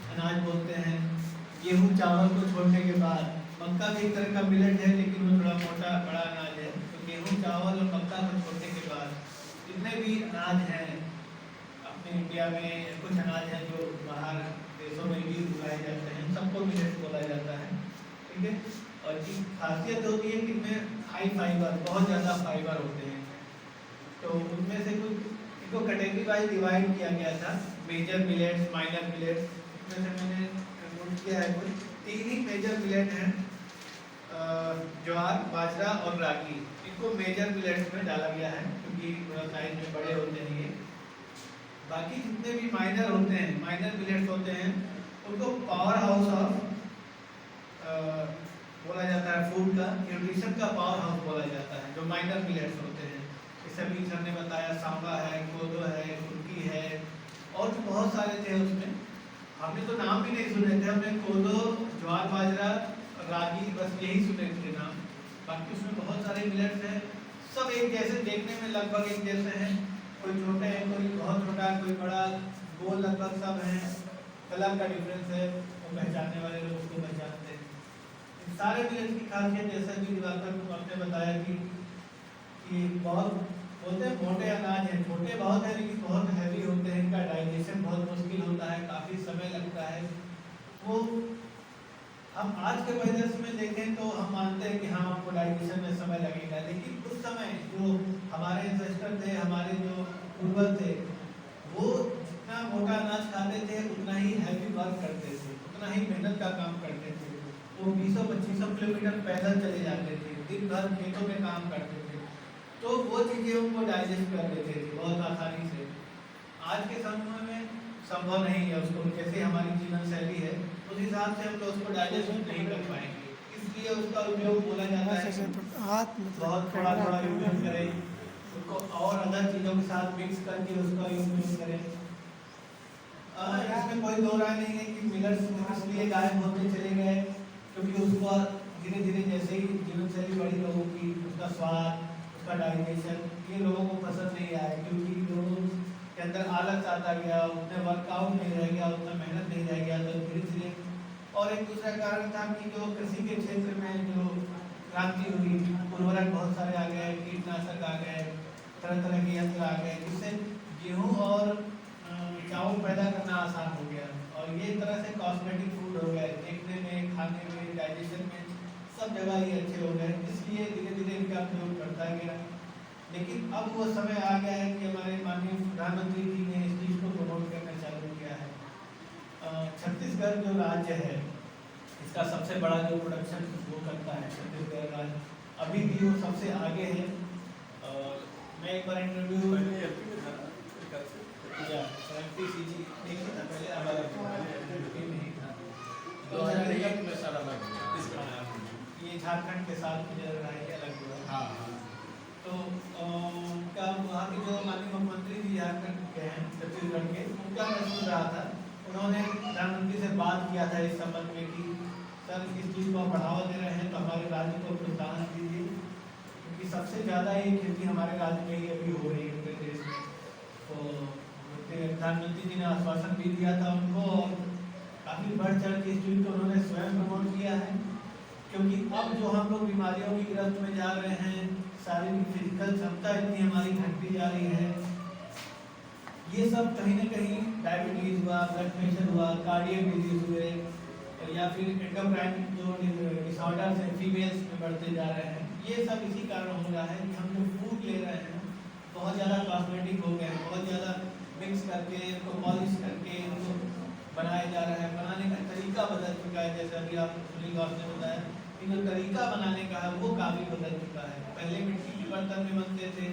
अनाज बोलते हैं। गेहूँ चावल को छोड़ने के बाद मक्का भी एक तरह का मिलेट है, लेकिन वो थोड़ा मोटा बड़ा अनाज है। तो गेहूँ चावल और मक्का को छोड़ने के बाद जितने भी अनाज हैं अपने इंडिया में, कुछ अनाज हैं जो बाहर देशों में भी उगाए जाते हैं, सबको मिलेट बोला जाता है। ठीक है। और इसकी खासियत होती है कि इनमें हाई फाइबर, बहुत ज़्यादा फाइबर होते हैं। तो उनमें से कुछ इनको कैटेगरी वाइज डिवाइड किया गया था, मेजर मिलेट्स, माइनर मिलेट्स। इसमें से मैंने नोट किया है कुछ 3 ही मेजर मिलेट हैं, ज्वार, बाजरा और रागी। इनको मेजर मिलेट्स में डाला गया है क्योंकि थोड़ा साइज में बड़े होते हैं ये। बाकी जितने भी माइनर होते हैं, माइनर मिलेट्स होते हैं, उनको पावर हाउस ऑफ बोला जाता है, फूड का, न्यूट्रिशन का पावर हाउस बोला जाता है, जो माइनर मिलेट्स होते हैं। जैसे अभी सर ने बताया, सांबा है, कोदो है, कुटकी है, और भी बहुत सारे थे उसमें। हमने तो नाम भी नहीं सुने थे, हमने कोदो, ज्वार, बाजरा, रागी, बस यही सुने थे नाम। बाकी उसमें बहुत सारे मिलेट्स हैं, सब एक जैसे, देखने में लगभग एक जैसे हैं। कोई छोटे हैं, कोई बहुत छोटा, कोई बड़ा, गोल, लगभग सब हैं। कलर का डिफरेंस है, वो पहचानने वाले लोग उसको पहचानते हैं। इन सारे मिलेट्स की खासियत, जैसा कि दिवाकर को आपने बताया कि बहुत बोलते हैं मोटे अनाज हैं, छोटे बहुत हैं लेकिन बहुत हैवी होते हैं, इनका डाइजेशन बहुत मुश्किल होता है, काफ़ी समय लगता है। वो हम आज के परिदृश्य में देखें तो हम मानते हैं कि हाँ, आपको डाइजेशन में समय लगेगा, लेकिन उस समय जो हमारे एंसेस्टर थे, हमारे जो पूर्वज थे, वो जितना मोटा अनाज खाते थे उतना ही हैवी वर्क करते थे, उतना ही मेहनत का काम करते थे। वो 20-25 किलोमीटर पैदल चले जाते थे, दिन भर खेतों में काम करते थे, तो वो चीज़ें उनको डाइजेस्ट कर लेते थे बहुत आसानी से। आज के समय में संभव नहीं है उसको, जैसे हमारी जीवन शैली है उस हिसाब से हम लोग उसको डाइजेस्ट नहीं कर पाएंगे, इसलिए उसका उपयोग बोला जाता है कि बहुत थोड़ा थोड़ा उपयोग करें उसको, और अदर चीज़ों के साथ मिक्स करके उसका उपयोग करें। इसमें कोई दो राय नहीं है कि मिलट्स इसलिए गायब होते चले गए क्योंकि उसको धीरे धीरे जैसे ही जीवन शैली बढ़ी लोगों की, उसका स्वाद, उसका डाइजेशन, ये लोगों को पसंद नहीं आया क्योंकि लोगों के अंदर आलस आता गया, उतना वर्कआउट नहीं रह गया, उतना मेहनत नहीं रह गया, तो धीरे धीरे। और एक दूसरा कारण था कि जो कृषि के क्षेत्र में जो क्रांति हुई, उर्वरक बहुत सारे आ गए, कीटनाशक आ गए, तरह तरह के यंत्र आ गए, जिससे गेहूँ और चावल पैदा करना आसान हो गया, और ये तरह से कॉस्मेटिक फूड हो गए, देखने में, खाने में, डाइजेशन में, सब जगह ही अच्छे हो गए, इसलिए धीरे धीरे इनका प्रयोग बढ़ता गया। लेकिन अब वो समय आ गया है कि हमारे माननीय प्रधानमंत्री जी ने इस चीज़ को प्रमोट करना चालू किया है। छत्तीसगढ़ जो राज्य है, इसका सबसे बड़ा जो प्रोडक्शन वो करता है छत्तीसगढ़ राज्य, अभी भी वो सबसे आगे है। मैं एक बार इंटरव्यू पहले हमारा नहीं था, ये झारखंड के साथ मुझे लग रहा है कि अलग हुआ। हाँ। तो उनका वहाँ के जो माननीय मुख्यमंत्री जी झारखंड के हैं, छत्तीसगढ़ के, उनका मैं सुन रहा था, उन्होंने प्रधानमंत्री से बात किया था इस संबंध में कि सर इस चीज़ को बढ़ावा दे रहे हैं तो हमारे राज्य को प्रोत्साहन दीजिए, क्योंकि सबसे ज़्यादा ये खेती हमारे राज्य में ही अभी हो रही है पूरे देश में। तो प्रधानमंत्री जी ने आश्वासन भी दिया था उनको, और काफ़ी बढ़ चढ़ के इस चीज़ को उन्होंने स्वयं प्रमोट किया है, क्योंकि अब जो हम लोग बीमारियों की गिरफ्त में जा रहे हैं, शारीरिक फिजिकल क्षमता इतनी हमारी घटती जा रही है, ये सब कहीं ना कहीं डायबिटीज़ हुआ, ब्लड प्रेशर हुआ, कार्डियक डिजीज हुए, या फिर एंडोक्राइन जो डिसऑर्डर्स हैं फीमेल्स में बढ़ते जा रहे हैं, ये सब इसी कारण हो रहा है कि हम जो फूड ले रहे हैं बहुत ज़्यादा कॉस्मेटिक हो गए हैं, बहुत ज़्यादा मिक्स करके इनको पॉलिश करके इनको बनाया जा रहा है, बनाने का तरीका बदल चुका है। जैसे अभी आप सुनील गौर ने बताया कि जो तरीका बनाने का है वो काफ़ी बदल चुका है। पहले मिट्टी के बर्तन में बनते थे,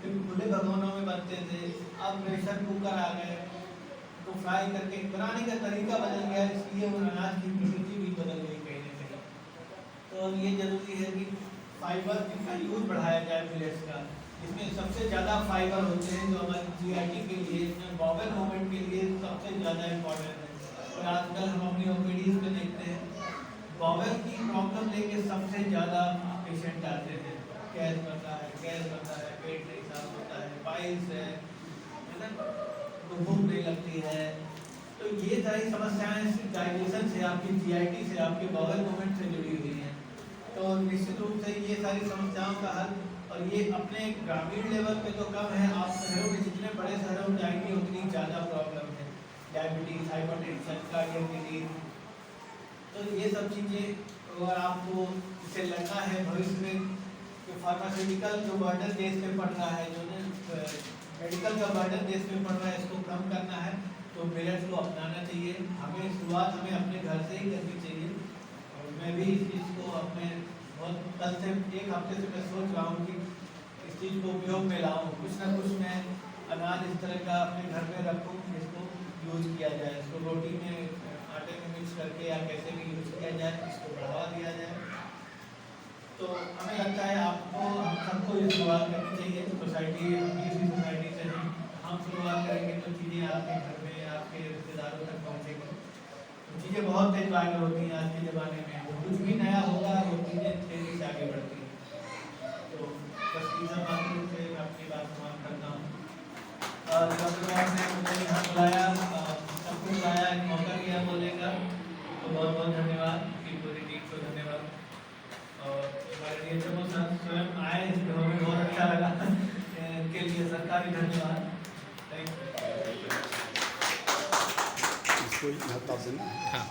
फिर खुले भगोनों में बनते थे, अब प्रेशर कुकर आ गए, तो फ्राई करके बनाने का तरीका बदल गया, इसलिए वो अनाज की प्रकृति भी बदल गई कहीं ना कहीं। तो ये जरूरी है कि फाइबर का यूज बढ़ाया जाए मिलेट्स का। इसमें सबसे ज़्यादा फाइबर होते हैं जो हमारी जीआईटी के लिए, इसमें बॉवेल मूवमेंट के लिए सबसे ज़्यादा इम्पोर्टेंट है। और आजकल हम अपनी ओपीडीज में देखते हैं बॉवेल की प्रॉब्लम लेके सबसे ज़्यादा पेशेंट आते हैं, गैस बनता है, पेट नहीं साफ होता है, पाइल्स है ना, तो भूख नहीं लगती है, तो ये सारी समस्याएं डाइजेशन से, आपकी जीआईटी से, आपके बाउल मूवमेंट से जुड़ी हुई हैं। तो निश्चित रूप से ये सारी समस्याओं का हल, और ये अपने ग्रामीण लेवल पे तो कम है, आप शहरों में जितने बड़े शहरों में जाएंगे उतनी ज़्यादा प्रॉब्लम है, डायबिटीज़, हाइपरटेंशन, कार्डियक डिजीज। तो ये सब चीज़ें अगर आपको इससे लड़ना है भविष्य में, जो फार्मास्यूटिकल जो बर्डन देश में पड़ रहा है, जो मेडिकल का बर्डन देश में पड़ रहा है, इसको कम करना है तो मिलेट्स को अपनाना चाहिए। हमें शुरुआत हमें अपने घर से ही करनी चाहिए। और मैं भी इस चीज़ को अपने बहुत कल से 1 हफ्ते से मैं सोच रहा हूँ कि इस चीज़ को उपयोग में लाऊँ, कुछ ना कुछ मैं अनाज इस तरह का अपने घर में रखूँ जिसको यूज किया जाए, इसको रोटी में आटे में मिक्स करके या कैसे भी यूज किया जाए, इसको बढ़ावा दिया जाए। तो हमें लगता है आपको, हम सबको ये शुरुआत करनी चाहिए। सोसाइटी, अपनी इसी सोसाइटी से हम शुरुआत करेंगे तो चीज़ें आपके घर में, आपके रिश्तेदारों तक पहुँचेंगी। तो चीज़ें बहुत तेज वायरल होती हैं आज के ज़माने में, कुछ भी नया होगा वो चीज़ें तेज़ी से आगे बढ़ती हैं। तो बस ये सब बातों से मैं अपनी बात समाप्त करता हूँ। और डॉक्टर साहब ने मुझे यहाँ बुलाया, सबको बुलाया, एक मौका दिया बोलने का, तो बहुत बहुत धन्यवाद, की पूरी टीम को धन्यवाद। और हमारे डीएचएमओ सर स्वयं आए, हमें बहुत अच्छा लगा, इनके लिए सबका भी धन्यवाद। Thank you. इसको यहाँ ताप देना। हाँ।